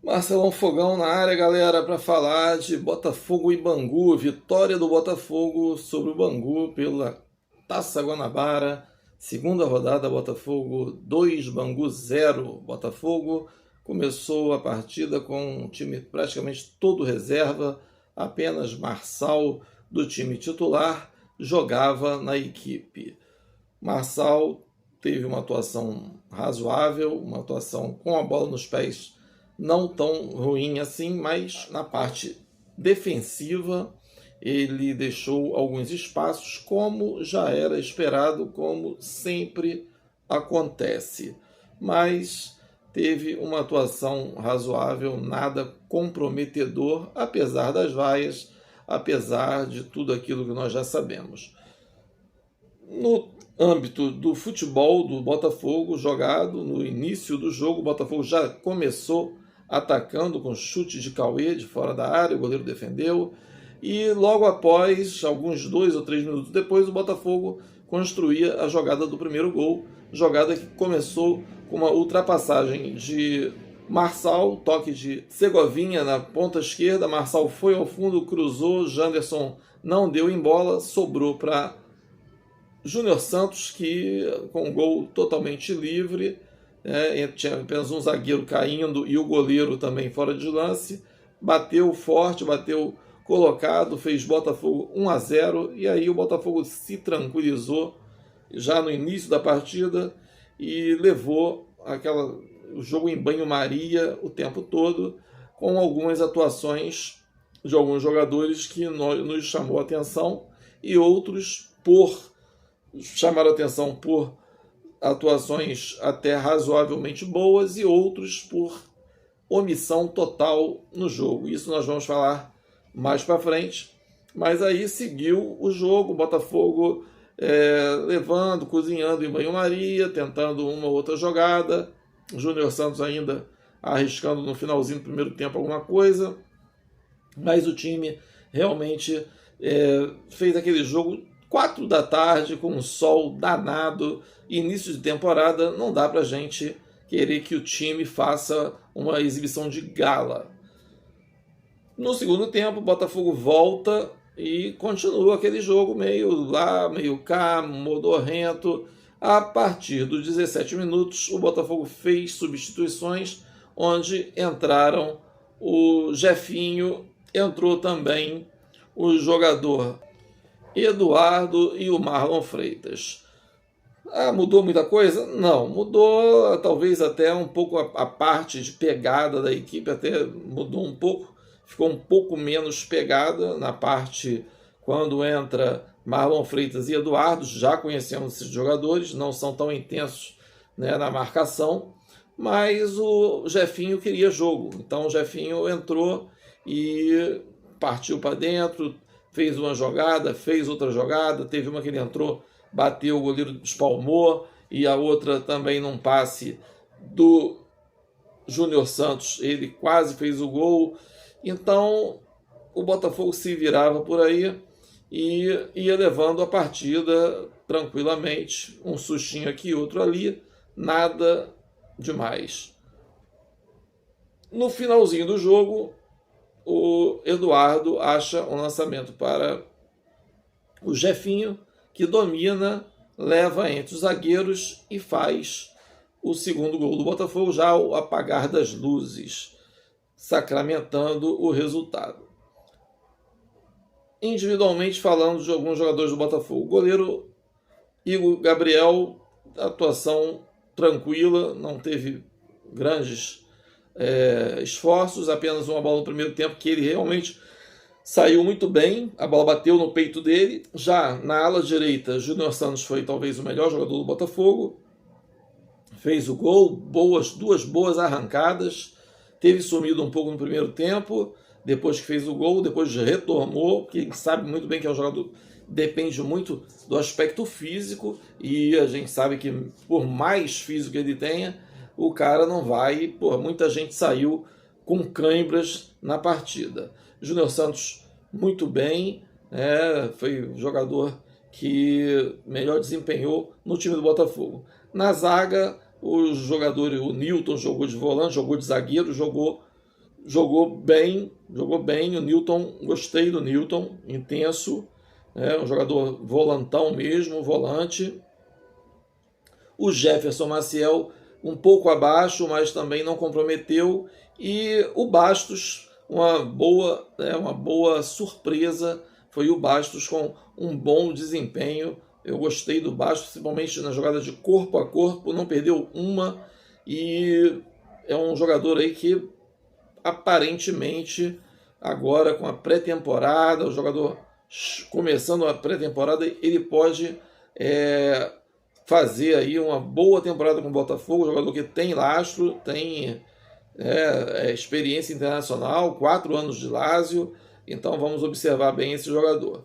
Marcelão Fogão na área, galera, para falar de Botafogo e Bangu. Vitória do Botafogo sobre o Bangu pela Taça Guanabara. Segunda rodada, Botafogo 2, Bangu 0. Botafogo começou a partida com um time praticamente todo reserva. Apenas Marçal, do time titular, jogava na equipe. Marçal teve uma atuação razoável, uma atuação com a bola nos pés não tão ruim assim, mas na parte defensiva ele deixou alguns espaços, como já era esperado, como sempre acontece. Mas teve uma atuação razoável, nada comprometedor, apesar das vaias, apesar de tudo aquilo que nós já sabemos. No âmbito do futebol do Botafogo jogado, no início do jogo, o Botafogo já começou atacando com chute de Cauê de fora da área, o goleiro defendeu, e logo após, alguns 2 ou 3 minutos depois, o Botafogo construía a jogada do primeiro gol, jogada que começou com uma ultrapassagem de Marçal, toque de Segovinha na ponta esquerda, Marçal foi ao fundo, cruzou, Janderson não deu em bola, sobrou para Júnior Santos, que com um gol totalmente livre, tinha apenas um zagueiro caindo e o goleiro também fora de lance, bateu forte, bateu colocado, fez Botafogo 1-0, e aí o Botafogo se tranquilizou já no início da partida e levou o jogo em banho-maria o tempo todo, com algumas atuações de alguns jogadores que nos chamou a atenção e outros chamaram a atenção por atuações até razoavelmente boas e outros por omissão total no jogo. Isso nós vamos falar mais para frente. Mas aí seguiu o jogo, o Botafogo levando, cozinhando em banho-maria, tentando uma ou outra jogada. Júnior Santos ainda arriscando no finalzinho do primeiro tempo alguma coisa. Mas o time realmente fez aquele jogo 4 da tarde, com um sol danado, início de temporada, não dá pra gente querer que o time faça uma exibição de gala. No segundo tempo, o Botafogo volta e continua aquele jogo meio lá, meio cá, modorrento. A partir dos 17 minutos, o Botafogo fez substituições, onde entraram o Jefinho, entrou também o jogador Eduardo e o Marlon Freitas. Mudou muita coisa? Não, mudou talvez até um pouco a parte de pegada da equipe, até mudou um pouco, ficou um pouco menos pegada na parte quando entra Marlon Freitas e Eduardo. Já conhecemos esses jogadores, não são tão intensos, na marcação, mas o Jefinho queria jogo, então o Jefinho entrou e partiu para dentro, fez uma jogada, fez outra jogada, teve uma que ele entrou, bateu, o goleiro espalmou, e a outra também num passe do Júnior Santos, ele quase fez o gol. Então o Botafogo se virava por aí e ia levando a partida tranquilamente, um sustinho aqui, outro ali, nada demais. No finalzinho do jogo, o Eduardo acha um lançamento para o Jefinho, que domina, leva entre os zagueiros e faz o segundo gol do Botafogo, já ao apagar das luzes, sacramentando o resultado. Individualmente falando de alguns jogadores do Botafogo, o goleiro Igor Gabriel, atuação tranquila, não teve grandes esforços, apenas uma bola no primeiro tempo que ele realmente saiu muito bem, a bola bateu no peito dele. Já na ala direita, Júnior Santos foi talvez o melhor jogador do Botafogo, fez o gol, duas boas arrancadas, teve sumido um pouco no primeiro tempo, depois que fez o gol, depois retornou, porque ele sabe muito bem que é um jogador, depende muito do aspecto físico, e a gente sabe que por mais físico que ele tenha, o cara não vai, muita gente saiu com cãibras na partida. Júnior Santos muito bem, foi o jogador que melhor desempenhou no time do Botafogo. Na zaga, o Newton jogou de volante, jogou de zagueiro, jogou jogou bem, o Newton, gostei do Newton, intenso, né, um jogador volantão mesmo, volante. O Jefferson Maciel um pouco abaixo, mas também não comprometeu. E o Bastos, uma boa surpresa, foi o Bastos com um bom desempenho. Eu gostei do Bastos, principalmente na jogada de corpo a corpo, não perdeu uma. E é um jogador aí que aparentemente agora com a pré-temporada, o jogador começando a pré-temporada, ele pode fazer aí uma boa temporada com o Botafogo, jogador que tem lastro, tem experiência internacional, 4 anos de Lazio, então vamos observar bem esse jogador.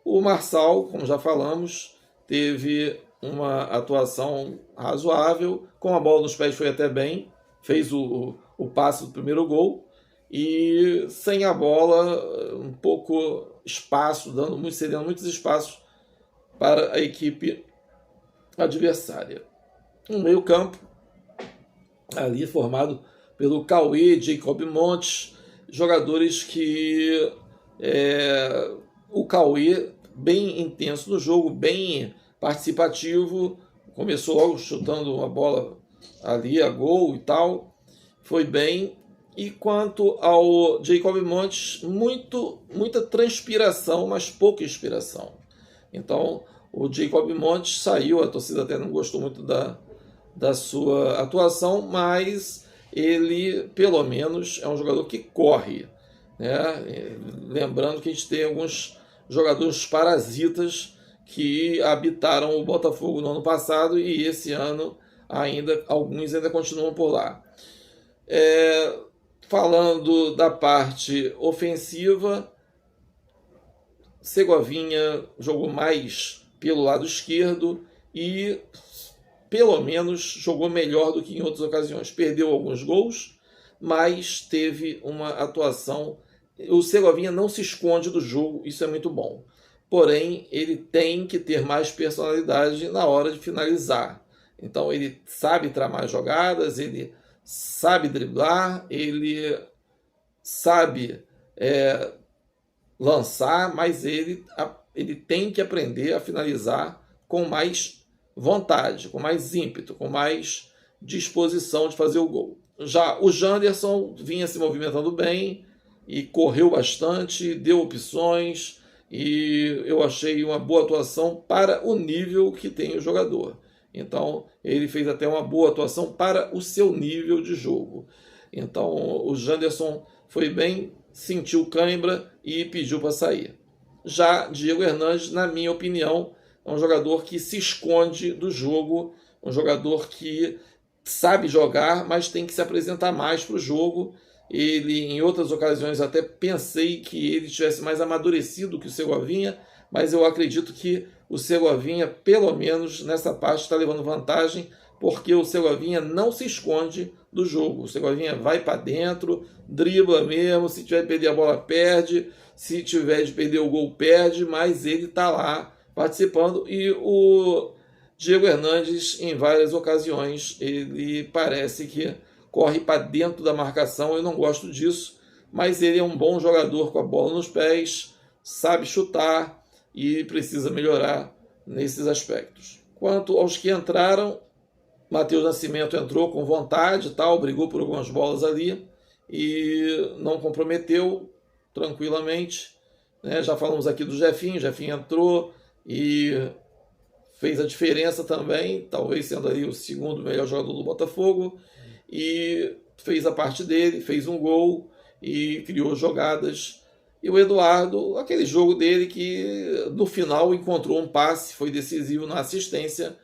O Marçal, como já falamos, teve uma atuação razoável, com a bola nos pés foi até bem, fez o passe do primeiro gol, e sem a bola, um pouco espaço, cedendo muitos espaços para a equipe adversária. Um meio campo ali formado pelo Cauê, Jacob Montes, jogadores que o Cauê bem intenso no jogo, bem participativo, começou logo chutando uma bola ali a gol e tal, foi bem. E quanto ao Jacob Montes, muita transpiração, mas pouca inspiração. Então o Jacob Montes saiu, a torcida até não gostou muito da sua atuação, mas ele pelo menos é um jogador que corre, né? Lembrando que a gente tem alguns jogadores parasitas que habitaram o Botafogo no ano passado e esse ano alguns ainda continuam por lá. Falando da parte ofensiva, Segovinha jogou mais pelo lado esquerdo e pelo menos jogou melhor do que em outras ocasiões. Perdeu alguns gols, mas teve uma atuação. O Segovinha não se esconde do jogo, isso é muito bom. Porém, ele tem que ter mais personalidade na hora de finalizar. Então, ele sabe tramar jogadas, ele sabe driblar, ele sabe lançar, mas ele tem que aprender a finalizar com mais vontade, com mais ímpeto, com mais disposição de fazer o gol. Já o Janderson vinha se movimentando bem e correu bastante, deu opções e eu achei uma boa atuação para o nível que tem o jogador. Então ele fez até uma boa atuação para o seu nível de jogo. Então o Janderson foi bem, sentiu cãibra e pediu para sair. Já Diego Hernandes, na minha opinião, é um jogador que se esconde do jogo, um jogador que sabe jogar, mas tem que se apresentar mais para o jogo. Ele, em outras ocasiões, até pensei que ele tivesse mais amadurecido que o Segovinha, mas eu acredito que o Segovinha, pelo menos nessa parte, está levando vantagem, porque o Segovinha não se esconde do jogo. O Segovinha vai para dentro, dribla mesmo, se tiver de perder a bola, perde, se tiver de perder o gol, perde, mas ele está lá participando. E o Diego Hernandes, em várias ocasiões, ele parece que corre para dentro da marcação. Eu não gosto disso, mas ele é um bom jogador com a bola nos pés, sabe chutar e precisa melhorar nesses aspectos. Quanto aos que entraram, Matheus Nascimento entrou com vontade, tal, brigou por algumas bolas ali e não comprometeu tranquilamente. Já falamos aqui do Jefinho, Jefinho entrou e fez a diferença também, talvez sendo ali o segundo melhor jogador do Botafogo, e fez a parte dele, fez um gol e criou jogadas. E o Eduardo, aquele jogo dele que no final encontrou um passe, foi decisivo na assistência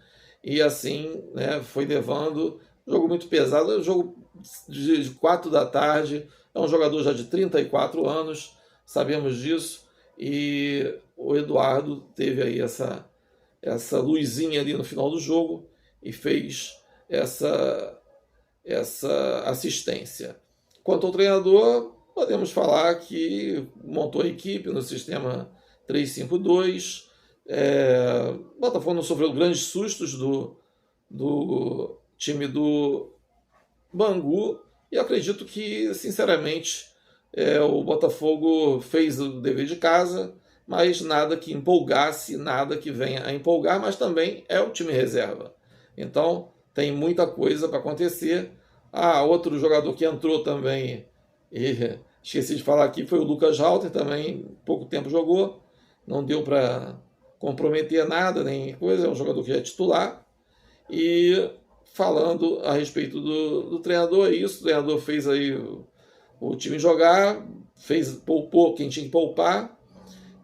e assim foi levando. Jogo muito pesado, é um jogo de 4 da tarde, é um jogador já de 34 anos, sabemos disso, e o Eduardo teve aí essa luzinha ali no final do jogo e fez essa assistência. Quanto ao treinador, podemos falar que montou a equipe no sistema 3-5-2. O Botafogo não sofreu grandes sustos do time do Bangu, E eu acredito que, sinceramente, o Botafogo fez o dever de casa, mas nada que empolgasse, nada que venha a empolgar, mas também é o time reserva. Então, tem muita coisa para acontecer. Outro jogador que entrou também, e esqueci de falar aqui, foi o Lucas Halter, também pouco tempo jogou, não deu para comprometer nada, nem coisa, é um jogador que é titular. E falando a respeito do treinador, é isso, o treinador fez aí o time jogar, poupou quem tinha que poupar,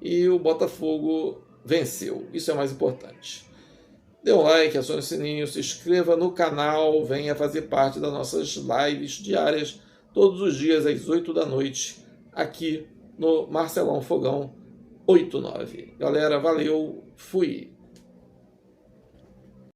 e o Botafogo venceu. Isso é o mais importante. Dê um like, acione o sininho, se inscreva no canal, venha fazer parte das nossas lives diárias, todos os dias às 8 da noite, aqui no Marcelão Fogão 89. Galera, valeu, fui!